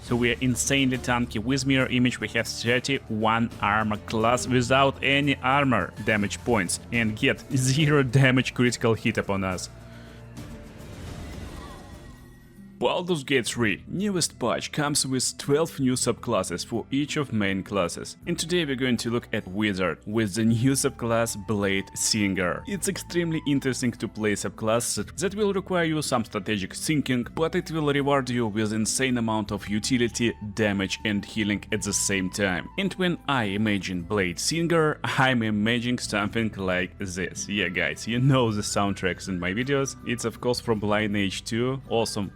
So we are insanely tanky. With mirror image we have 31 armor class without any armor damage points and get 0 damage critical hit upon us. Baldur's Gate 3 newest patch comes with 12 new subclasses for each of main classes. And today we're going to look at Wizard with the new subclass Bladesinger. It's extremely interesting to play subclass that will require you some strategic thinking, but it will reward you with insane amount of utility, damage and healing at the same time. And when I imagine Bladesinger, I'm imagining something like this. Yeah guys, you know the soundtracks in my videos. It's of course from Lineage2, awesome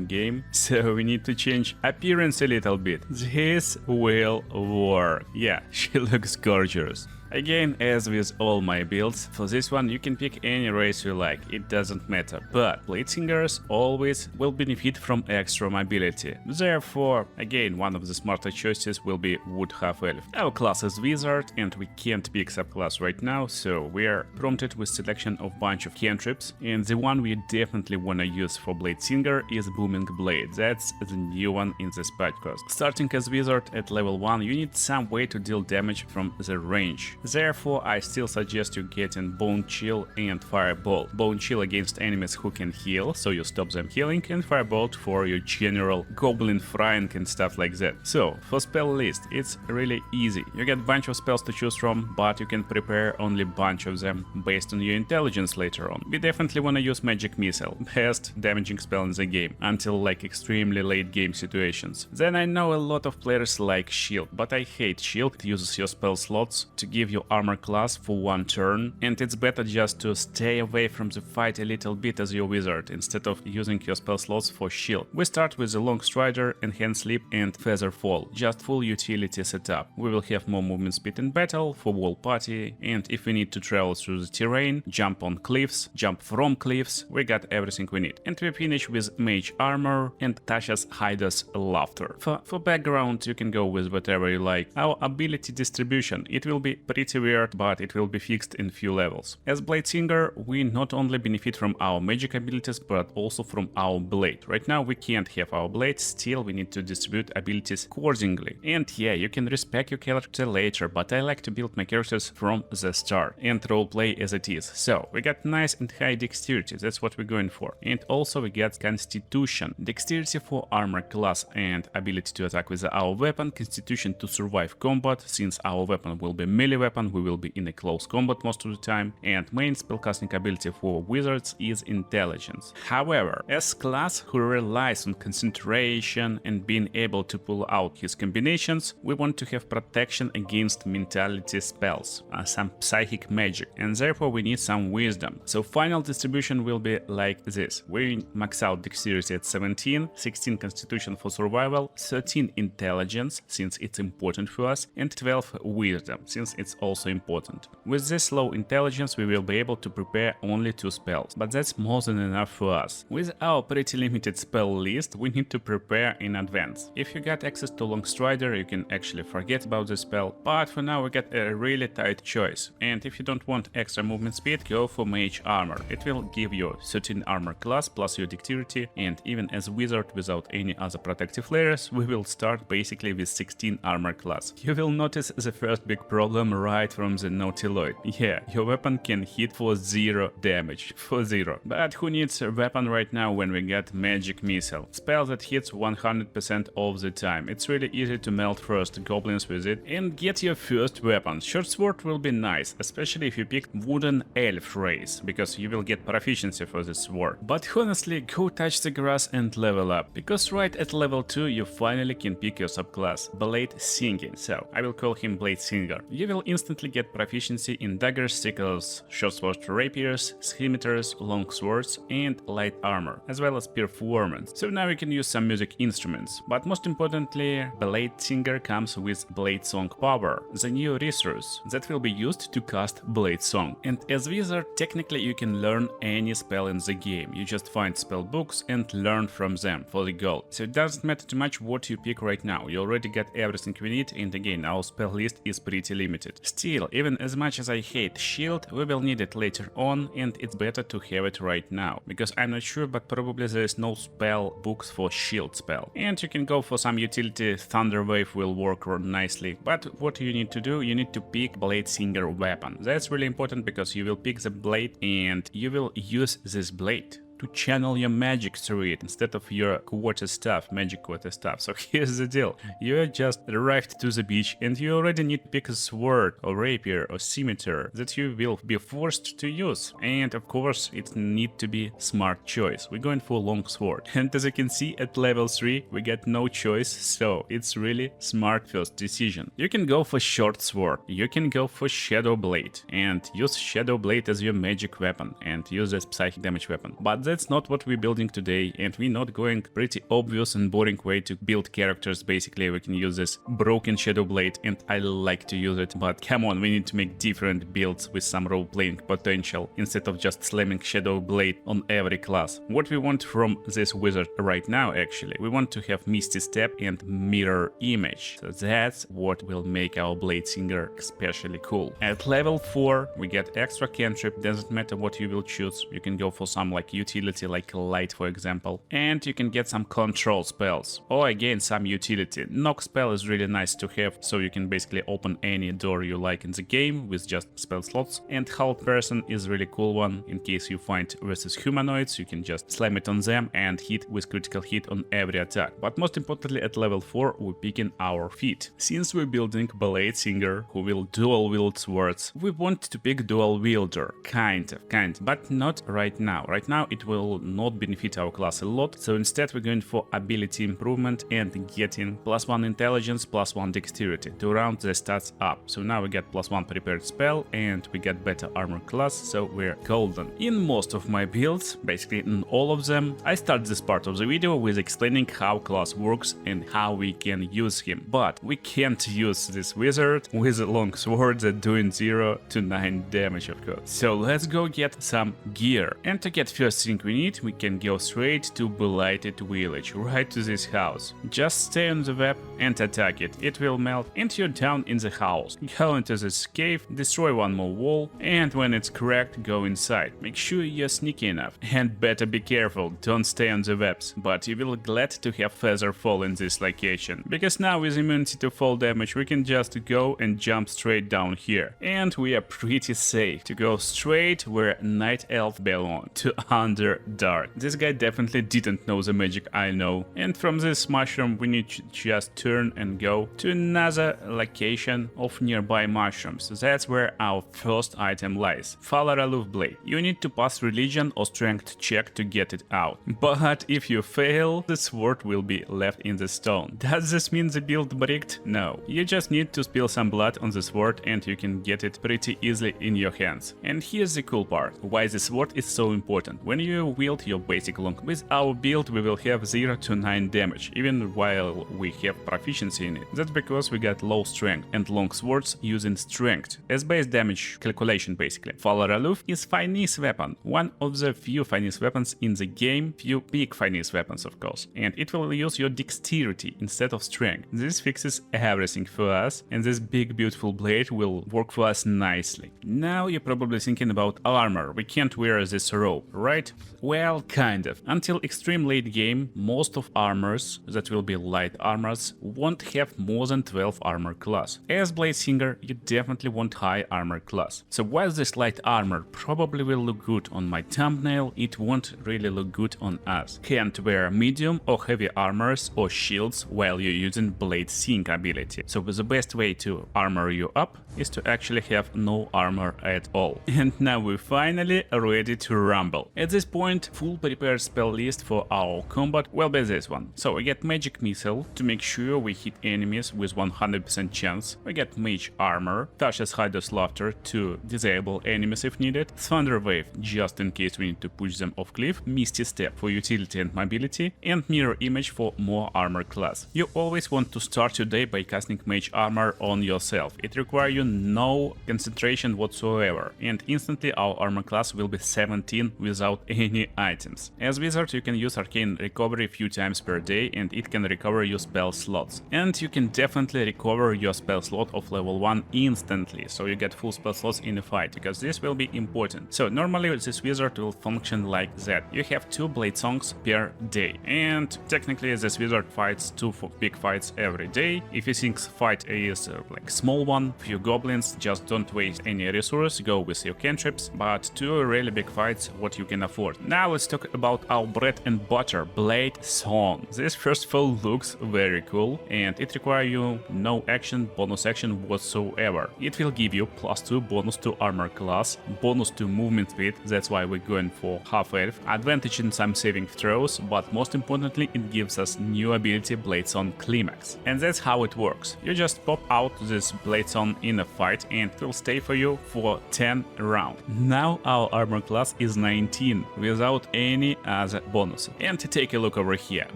game, so we need to change appearance a little bit. This will work. Yeah, she looks gorgeous. Again, as with all my builds, for this one you can pick any race you like, it doesn't matter, but Bladesingers always will benefit from extra mobility. Therefore, again, one of the smarter choices will be Wood Half-Elf. Our class is Wizard and we can't pick subclass right now, so we are prompted with selection of bunch of cantrips, and the one we definitely wanna use for Bladesinger is Booming Blade. That's the new one in this podcast. Starting as Wizard at level 1, you need some way to deal damage from the range. Therefore, I still suggest you getting Bone Chill and Firebolt. Bone Chill against enemies who can heal, so you stop them healing, and Firebolt for your general goblin frying and stuff like that. So, for spell list, it's really easy. You get a bunch of spells to choose from, but you can prepare only a bunch of them based on your intelligence later on. We definitely wanna use Magic Missile, best damaging spell in the game, until like extremely late game situations. Then I know a lot of players like Shield, but I hate Shield. It uses your spell slots to give your armor class for one turn, and it's better just to stay away from the fight a little bit as your wizard instead of using your spell slots for shield. We start with the Long Strider, Enhanced Leap and Feather Fall, just full utility setup. We will have more movement speed in battle for wall party, and if we need to travel through the terrain, jump on cliffs, jump from cliffs, we got everything we need. And we finish with Mage Armor and Tasha's Hyda's Laughter. For background you can go with whatever you like. Our ability distribution, it will be pretty weird, but it will be fixed in few levels. As Bladesinger, we not only benefit from our magic abilities, but also from our blade. Right now we can't have our blade, still we need to distribute abilities accordingly. And yeah, you can respec your character later, but I like to build my characters from the start and roleplay as it is. So we got nice and high dexterity, that's what we're going for. And also we get Constitution. Dexterity for armor class and ability to attack with our weapon, Constitution to survive combat, since our weapon will be melee weapon, we will be in a close combat most of the time, and main spellcasting ability for wizards is Intelligence. However, as class who relies on concentration and being able to pull out his combinations, we want to have protection against mentality spells, some psychic magic, and therefore we need some wisdom. So final distribution will be like this. We max out dexterity at 17, 16 constitution for survival, 13 intelligence since it's important for us, and 12 wisdom since it's also important. With this low intelligence we will be able to prepare only 2 spells, but that's more than enough for us. With our pretty limited spell list we need to prepare in advance. If you got access to Long Strider you can actually forget about the spell, but for now we got a really tight choice, and if you don't want extra movement speed, go for Mage Armor. It will give you 13 armor class plus your dexterity, and even as wizard without any other protective layers we will start basically with 16 armor class. You will notice the first big problem right from the Nautiloid. Yeah, your weapon can hit for 0 damage, for 0. But who needs a weapon right now when we get Magic Missile? Spell that hits 100% of the time. It's really easy to melt first goblins with it and get your first weapon. Short sword will be nice, especially if you pick Wooden Elf race, because you will get proficiency for this sword. But honestly, go touch the grass and level up, because right at level 2 you finally can pick your subclass, Bladesinging, so I will call him Bladesinger. You will instantly get proficiency in daggers, sickles, short swords, rapiers, scimitars, long swords and light armor, as well as performance. So now you can use some music instruments. But most importantly, Bladesinger comes with Blade Song Power, the new resource that will be used to cast Blade Song. And as wizard, technically you can learn any spell in the game. You just find spell books and learn from them for the gold. So it doesn't matter too much what you pick right now. You already got everything we need, and again, our spell list is pretty limited. Still, even as much as I hate shield, we will need it later on, and it's better to have it right now, because I'm not sure, but probably there is no spell books for shield spell. And you can go for some utility, Thunder Wave will work nicely, but what you need to do, you need to pick Bladesinger weapon. That's really important because you will pick the blade and you will use this blade to channel your magic through it instead of your quarter stuff, magic quarter stuff. So here's the deal. You just arrived to the beach and you already need to pick a sword or rapier or scimitar that you will be forced to use. And of course it need to be smart choice. We're going for long sword. And as you can see at level 3 we get no choice, so it's really smart first decision. You can go for short sword, you can go for shadow blade and use shadow blade as your magic weapon and use as psychic damage weapon. But that's not what we're building today, and we're not going pretty obvious and boring way to build characters. Basically we can use this broken shadow blade and I like to use it, but come on, we need to make different builds with some role playing potential instead of just slamming shadow blade on every class. What we want from this wizard right now, actually, we want to have Misty Step and Mirror Image. So that's what will make our Bladesinger especially cool. At level 4 we get extra cantrip, doesn't matter what you will choose, you can go for some like utility like light for example, and you can get some control spells or again some utility. Knock spell is really nice to have, so you can basically open any door you like in the game with just spell slots, and Halt Person is really cool one. In case you find versus humanoids, you can just slam it on them and hit with critical hit on every attack. But most importantly at level 4 we're picking our feat. Since we're building Bladesinger who will dual wield swords, we want to pick dual wielder, kind of, but not right now. Right now it will not benefit our class a lot, so instead we're going for ability improvement and getting +1 intelligence, +1 dexterity to round the stats up. So now we get +1 prepared spell and we get better armor class, so we're golden. In most of my builds, basically in all of them, I start this part of the video with explaining how class works and how we can use him, but we can't use this wizard with a long sword that doing 0 to 9 damage of course. So let's go get some gear, and to get first thing we need, we can go straight to Blighted Village, right to this house. Just stay on the web and attack it, it will melt and you're down in the house. Go into this cave, destroy one more wall, and when it's cracked, go inside. Make sure you're sneaky enough, and better be careful, don't stay on the webs. But you will glad to have Feather Fall in this location, because now with immunity to fall damage we can just go and jump straight down here. And we are pretty safe to go straight where Night Elf belong, to Underdark. This guy definitely didn't know the magic I know. And from this mushroom we need to just turn and go to another location of nearby mushrooms. That's where our first item lies. Falaraluf blade. You need to pass religion or strength check to get it out. But if you fail, the sword will be left in the stone. Does this mean the build bricked? No. You just need to spill some blood on the sword and you can get it pretty easily in your hands. And here's the cool part, why the sword is so important. When you wield your basic long, with our build we will have 0 to 9 damage, even while we have proficiency in it. That's because we got low strength and long swords using strength as base damage calculation basically. Falaraluf is finesse weapon, one of the few finesse weapons in the game, few big finesse weapons of course, and it will use your dexterity instead of strength. This fixes everything for us, and this big beautiful blade will work for us nicely. Now you're probably thinking about armor, we can't wear this robe, right? Well, kind of. Until extreme late game, most of armors that will be light armors won't have more than 12 armor class. As Bladesinger, you definitely want high armor class. So while this light armor probably will look good on my thumbnail, it won't really look good on us. Can't wear medium or heavy armors or shields while you're using Bladesing ability. So the best way to armor you up is to actually have no armor at all. And now we're finally ready to rumble. At this point, full prepared spell list for our combat will be this one. So we get Magic Missile to make sure we hit enemies with 100% chance. We get Mage Armor, Tasha's Hideous Laughter to disable enemies if needed, Thunder Wave just in case we need to push them off cliff, Misty Step for utility and mobility, and Mirror Image for more armor class. You always want to start your day by casting Mage Armor on yourself. It requires you no concentration whatsoever, and instantly our armor class will be 17 without any items. As wizard, you can use arcane recovery a few times per day, and it can recover your spell slots. And you can definitely recover your spell slot of level 1 instantly, so you get full spell slots in a fight, because this will be important. So normally this wizard will function like that. You have 2 blade songs per day, and technically this wizard fights 2 big fights every day. If you think fight is like small one, few goblins, just don't waste any resource, go with your cantrips, but 2 really big fights what you can afford. Now let's talk about our bread and butter, Blade Song. This first of all looks very cool, and it requires you no action, bonus action whatsoever. It will give you +2 bonus to armor class, bonus to movement speed, that's why we're going for half elf, advantage in some saving throws, but most importantly it gives us new ability Bladesong Climax. And that's how it works. You just pop out this Bladesong in a fight and it will stay for you for 10 rounds. Now our armor class is 19 without any other bonus. And to take a look over here,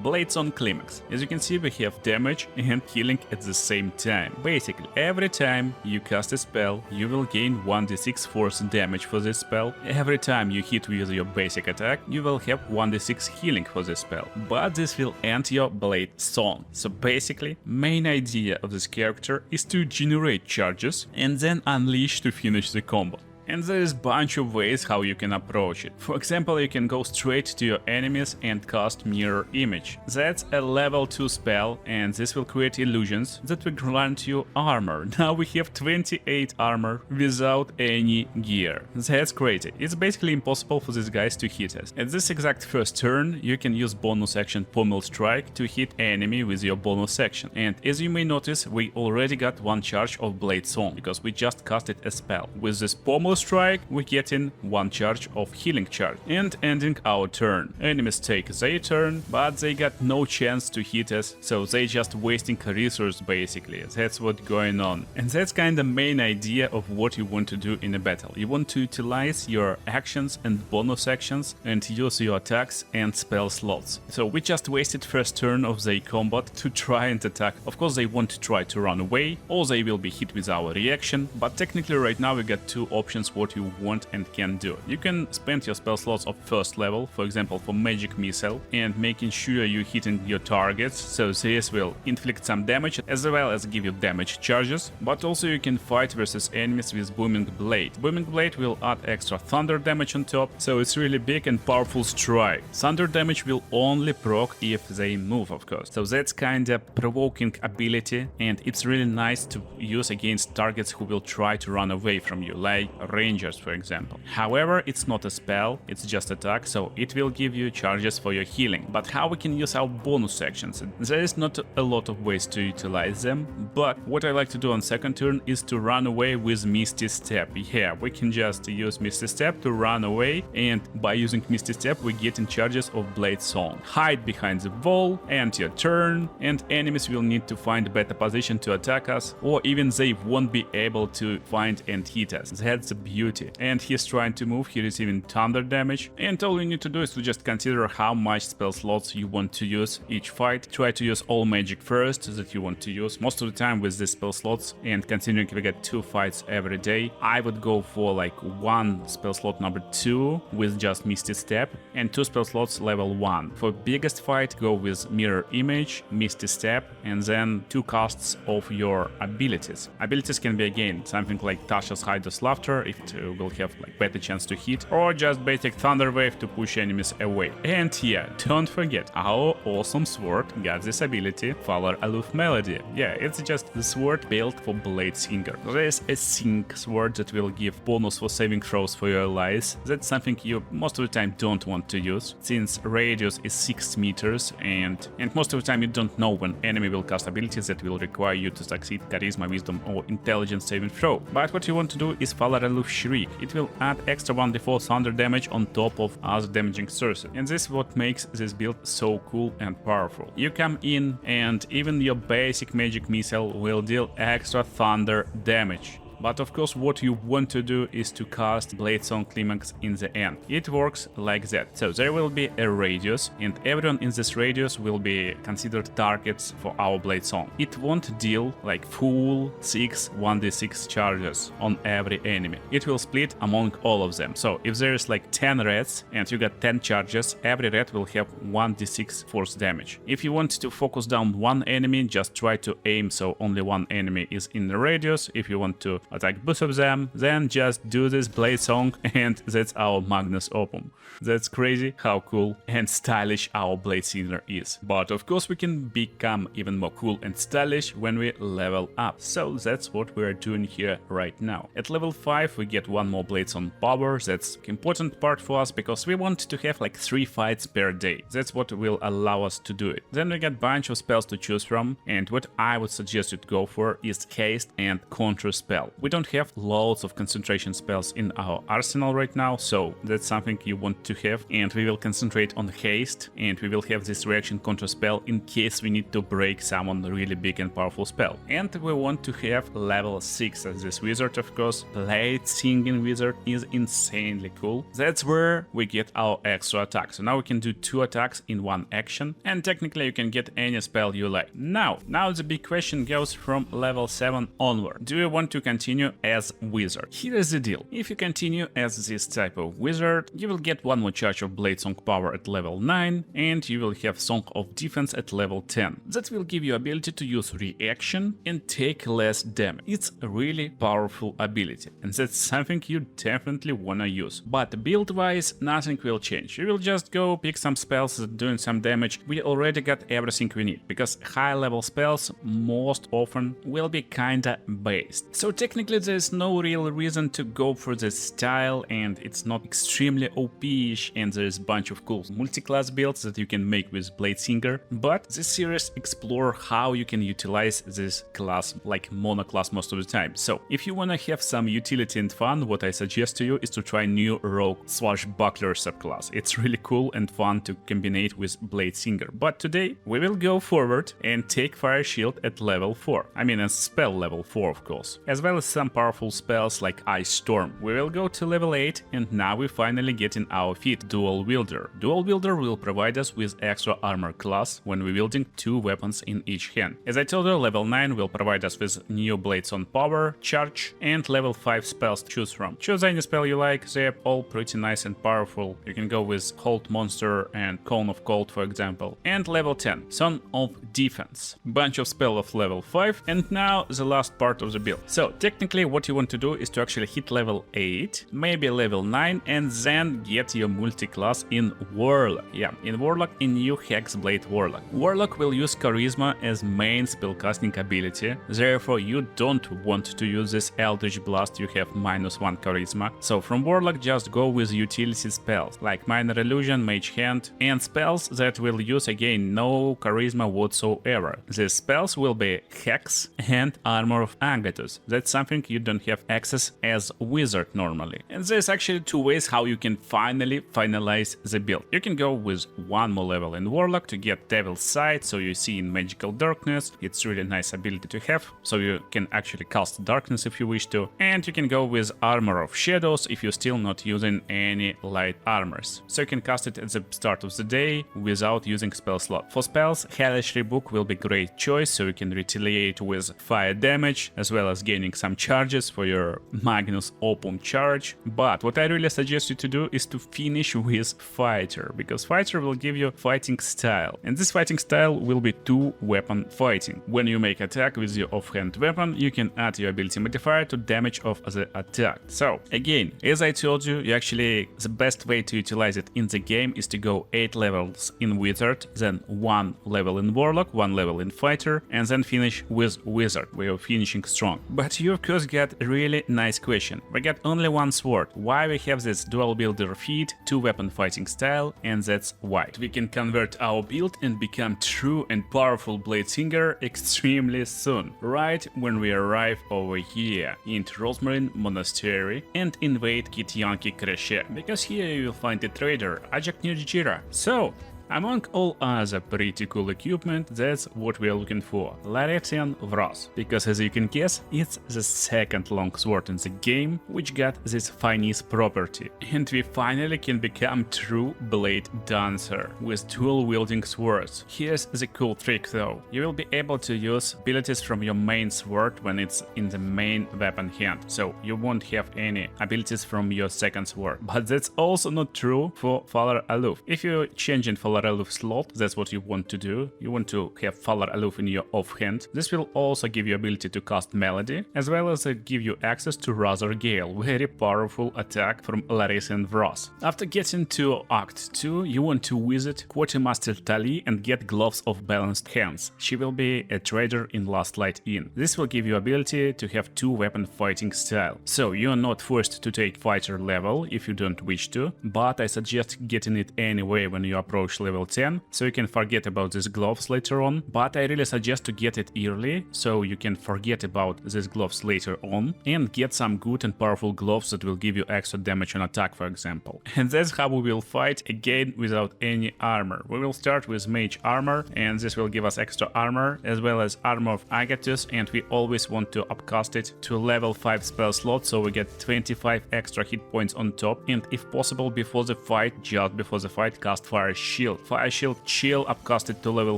Bladesong Climax. As you can see, we have damage and healing at the same time. Basically, every time you cast a spell, you will gain 1d6 force damage for this spell. Every time you hit with your basic attack, you will have 1d6 healing for this spell. But this will end your Blade Song. So basically, main idea of this character is to generate charges and then unleash to finish the combo. And there is a bunch of ways how you can approach it. For example, you can go straight to your enemies and cast Mirror Image. That's a level 2 spell, and this will create illusions that will grant you armor. Now we have 28 armor without any gear. That's crazy. It's basically impossible for these guys to hit us. At this exact first turn, you can use bonus action Pommel Strike to hit enemy with your bonus action. And as you may notice, we already got 1 charge of Blade Song, because we just casted a spell. With this Pommel Strike, we get in 1 charge of healing charge, and ending our turn. Enemies take their turn, but they got no chance to hit us, so they just wasting resource basically. That's what's going on. And that's kinda main idea of what you want to do in a battle. You want to utilize your actions and bonus actions and use your attacks and spell slots. So we just wasted first turn of their combat to try and attack. Of course they want to try to run away, or they will be hit with our reaction, but technically right now we got 2 options what you want and can do. You can spend your spell slots of first level, for example for Magic Missile, and making sure you're hitting your targets, so this will inflict some damage as well as give you damage charges, but also you can fight versus enemies with Booming Blade. Booming Blade will add extra thunder damage on top, so it's really big and powerful strike. Thunder damage will only proc if they move, of course, so that's kind of provoking ability, and it's really nice to use against targets who will try to run away from you, like Rangers for example. However, it's not a spell, it's just attack, so it will give you charges for your healing. But how we can use our bonus actions? There is not a lot of ways to utilize them, but what I like to do on second turn is to run away with Misty Step. Yeah, we can just use Misty Step to run away, and by using Misty Step we get in charges of Blade Song. Hide behind the wall, end your turn, and enemies will need to find a better position to attack us, or even they won't be able to find and hit us. That's the beauty. And he's trying to move, he's receiving thunder damage, and all you need to do is to just consider how much spell slots you want to use each fight. Try to use all magic first that you want to use. Most of the time with these spell slots, and considering we get 2 fights every day, I would go for like 1 spell slot number 2 with just Misty Step, and 2 spell slots level 1. For biggest fight, go with Mirror Image, Misty Step, and then 2 casts of your abilities. Abilities can be again something like Tasha's Hideous Laughter, if it will have like better chance to hit, or just basic Thunder Wave to push enemies away. And yeah, don't forget, our awesome sword got this ability, Faller Aloof Melody. Yeah, it's just the sword built for Bladesinger. There is a sync sword that will give bonus for saving throws for your allies. That's something you most of the time don't want to use, since radius is 6 meters, and most of the time you don't know when enemy will cast abilities that will require you to succeed Charisma, Wisdom or Intelligence saving throw. But what you want to do is Faller Aloof Shriek. It will add extra 1d4 thunder damage on top of other damaging sources, and this is what makes this build so cool and powerful. You come in and even your basic Magic Missile will deal extra thunder damage. But of course what you want to do is to cast Bladesong Climax in the end. It works like that. So there will be a radius and everyone in this radius will be considered targets for our Bladesong. It won't deal like full 6 1d6 charges on every enemy. It will split among all of them. So if there is like 10 reds and you got 10 charges, every red will have 1d6 force damage. If you want to focus down one enemy, just try to aim so only one enemy is in the radius. If you want to attack both of them, then just do this Bladesong and that's our Magnus Opum. That's crazy how cool and stylish our Bladesinger is. But of course we can become even more cool and stylish when we level up. So that's what we're doing here right now. At level 5 we get one more Bladesong power. That's important part for us because we want to have like 3 fights per day. That's what will allow us to do it. Then we get bunch of spells to choose from, and what I would suggest you to go for is haste and contra spell. We don't have loads of concentration spells in our arsenal right now, so that's something you want to have, and we will concentrate on haste, and we will have this reaction contra spell in case we need to break someone really big and powerful spell. And we want to have level 6 as this wizard, of course. Bladesinging wizard is insanely cool. That's where we get our extra attack. So now we can do 2 attacks in one action, and technically you can get any spell you like. Now the big question goes from level 7 onward. Do you want to continue as wizard? Here is the deal. If you continue as this type of wizard, you will get one more charge of Bladesong power at level 9, and you will have Song of Defense at level 10. That will give you ability to use reaction and take less damage. It's a really powerful ability, and that's something you definitely wanna use. But build-wise, nothing will change. You will just go pick some spells that doing some damage. We already got everything we need, because high-level spells most often will be kinda based. So technically there's no real reason to go for this style, and it's not extremely OP-ish, and there's a bunch of cool multi-class builds that you can make with Bladesinger. But this series explore how you can utilize this class like mono-class most of the time. So if you wanna have some utility and fun, what I suggest to you is to try new rogue swashbuckler subclass. It's really cool and fun to combine with Bladesinger. But today we will go forward and take Fire Shield at level 4. I mean a spell level 4 of course, as well as some powerful spells like Ice Storm. We will go to level 8, and now we finally get in our feat Dual Wielder. Dual Wielder will provide us with extra armor class when we're wielding 2 weapons in each hand. As I told you, level 9 will provide us with new Bladesong power, charge, and level 5 spells to choose from. Choose any spell you like, they're all pretty nice and powerful. You can go with Hold Monster and Cone of Cold for example. And level 10, Song of Defense. Bunch of spell of level 5, and now the last part of the build. So technically what you want to do is to actually hit level 8, maybe level 9, and then get your multi-class in Warlock. Yeah, in Warlock, in new Hexblade Warlock. Warlock will use Charisma as main spellcasting ability, therefore you don't want to use this Eldritch Blast, you have -1 Charisma. So from Warlock just go with utility spells, like Minor Illusion, Mage Hand, and spells that will use again no Charisma whatsoever. These spells will be Hex and Armor of Agathos. That's something you don't have access as wizard normally. And there's actually 2 ways how you can finally finalize the build. You can go with 1 more level in Warlock to get Devil's Sight, so you see in Magical Darkness. It's really nice ability to have, so you can actually cast Darkness if you wish to. And you can go with Armor of Shadows if you're still not using any light armors. So you can cast it at the start of the day without using spell slot. For spells, Hellish Rebook will be great choice, so you can retaliate with fire damage as well as gaining some charges for your Magnus Opum charge. But what I really suggest you to do is to finish with Fighter, because Fighter will give you fighting style, and this fighting style will be 2-weapon fighting. When you make attack with your offhand weapon, you can add your ability modifier to damage of the attack. So again, as I told you, the best way to utilize it in the game is to go 8 levels in Wizard, then 1 level in Warlock, 1 level in Fighter, and then finish with Wizard, where you're finishing strong. But you of course got a really nice question. We got only 1 sword. Why we have this dual builder feat, 2-weapon fighting style, and that's why. We can convert our build and become true and powerful Bladesinger extremely soon, right when we arrive over here in Rosmarine Monastery and invade Kityanki Kreshe, because here you will find a trader, Ajak Nirjira. So Among all other pretty cool equipment, that's what we're looking for, Larian Vras, because as you can guess, it's the second longsword in the game which got this finesse property, and we finally can become true blade dancer with dual wielding swords. Here's the cool trick though, you will be able to use abilities from your main sword when it's in the main weapon hand, so you won't have any abilities from your second sword. But that's also not true for Falar Aloof. If you change in Falar Aloof slot, that's what you want to do, you want to have Falar Aloof in your offhand. This will also give you ability to cast Melody, as well as give you access to Razor Gale, very powerful attack from Larian Vras. After getting to Act 2, you want to visit Quartermaster Tali and get Gloves of Balanced Hands. She will be a trader in Last Light Inn. This will give you ability to have 2-weapon fighting style. So you are not forced to take fighter level if you don't wish to, but I suggest getting it anyway when you approach level 10, so you can forget about these gloves later on. But I really suggest to get it early, so you can forget about these gloves later on and get some good and powerful gloves that will give you extra damage on attack, for example. And that's how we will fight again without any armor. We will start with mage armor, and this will give us extra armor as well as armor of Agathis, and we always want to upcast it to level 5 spell slot, so we get 25 extra hit points on top, and if possible before the fight, just before the fight, cast Fire Shield. Fire Shield chill upcasted to level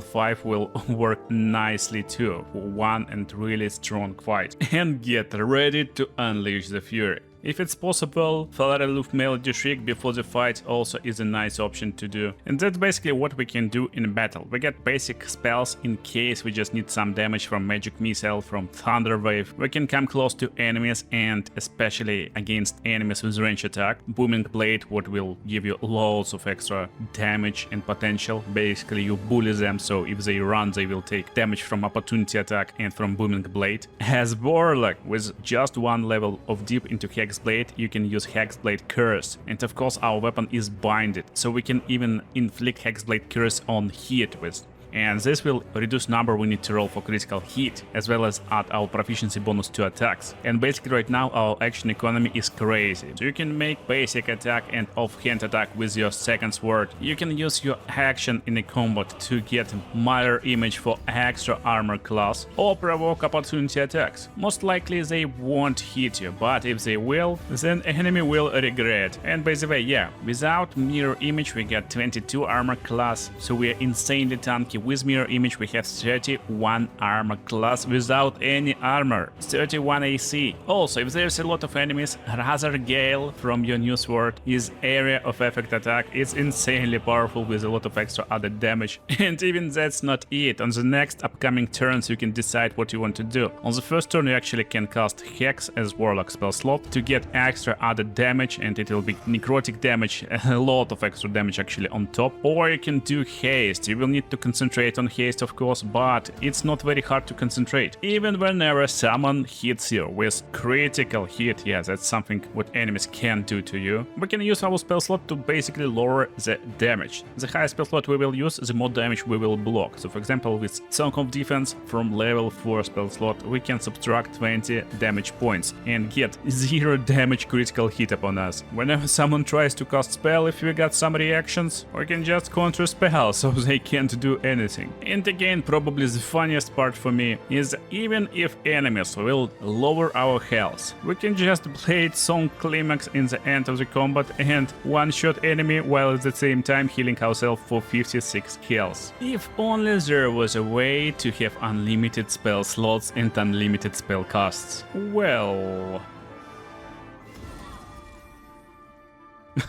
5 will work nicely too for one and really strong fight. And get ready to unleash the fury. If it's possible, Falar Aloof Melody Shriek before the fight also is a nice option to do. And that's basically what we can do in battle. We get basic spells in case we just need some damage from Magic Missile, from Thunder Wave. We can come close to enemies, and especially against enemies with range attack. Booming Blade, what will give you loads of extra damage and potential. Basically you bully them, so if they run they will take damage from opportunity attack and from Booming Blade. As Warlock, with just one level of deep into Hexblade, you can use Hexblade Curse, and of course our weapon is binded, so we can even inflict Hexblade Curse on hit with. And this will reduce number we need to roll for critical hit, as well as add our proficiency bonus to attacks. And basically right now our action economy is crazy. So you can make basic attack and offhand attack with your second sword. You can use your action in a combat to get mirror image for extra armor class, or provoke opportunity attacks. Most likely they won't hit you, but if they will, then enemy will regret. And by the way, yeah, without mirror image we get 22 armor class, so we are insanely tanky. With mirror image we have 31 armor class without any armor, 31 AC. Also, if there's a lot of enemies, Razor Gale from your new sword is area of effect attack. It's insanely powerful with a lot of extra added damage. And even that's not it. On the next upcoming turns you can decide what you want to do. On the first turn you actually can cast Hex as Warlock spell slot to get extra added damage, and it will be necrotic damage, a lot of extra damage actually on top. Or you can do Haste. You will need to concentrate on haste of course, but it's not very hard to concentrate. Even whenever someone hits you with critical hit, yeah, that's something what enemies can do to you. We can use our spell slot to basically lower the damage. The higher spell slot we will use, the more damage we will block. So for example, with Song of Defense from level 4 spell slot, we can subtract 20 damage points and get 0 damage critical hit upon us. Whenever someone tries to cast spell, if we got some reactions, we can just counter spell, so they can't do anything. And again, probably the funniest part for me is even if enemies will lower our health, we can just Blade Song Climax in the end of the combat and one-shot enemy while at the same time healing ourselves for 56 health. If only there was a way to have unlimited spell slots and unlimited spell casts. Well...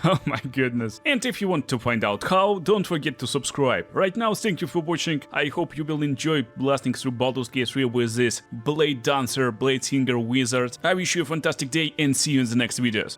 Oh my goodness. And if you want to find out how, don't forget to subscribe. Right now, thank you for watching. I hope you will enjoy blasting through Baldur's Gate 3 with this Blade Dancer, Bladesinger wizard. I wish you a fantastic day and see you in the next videos.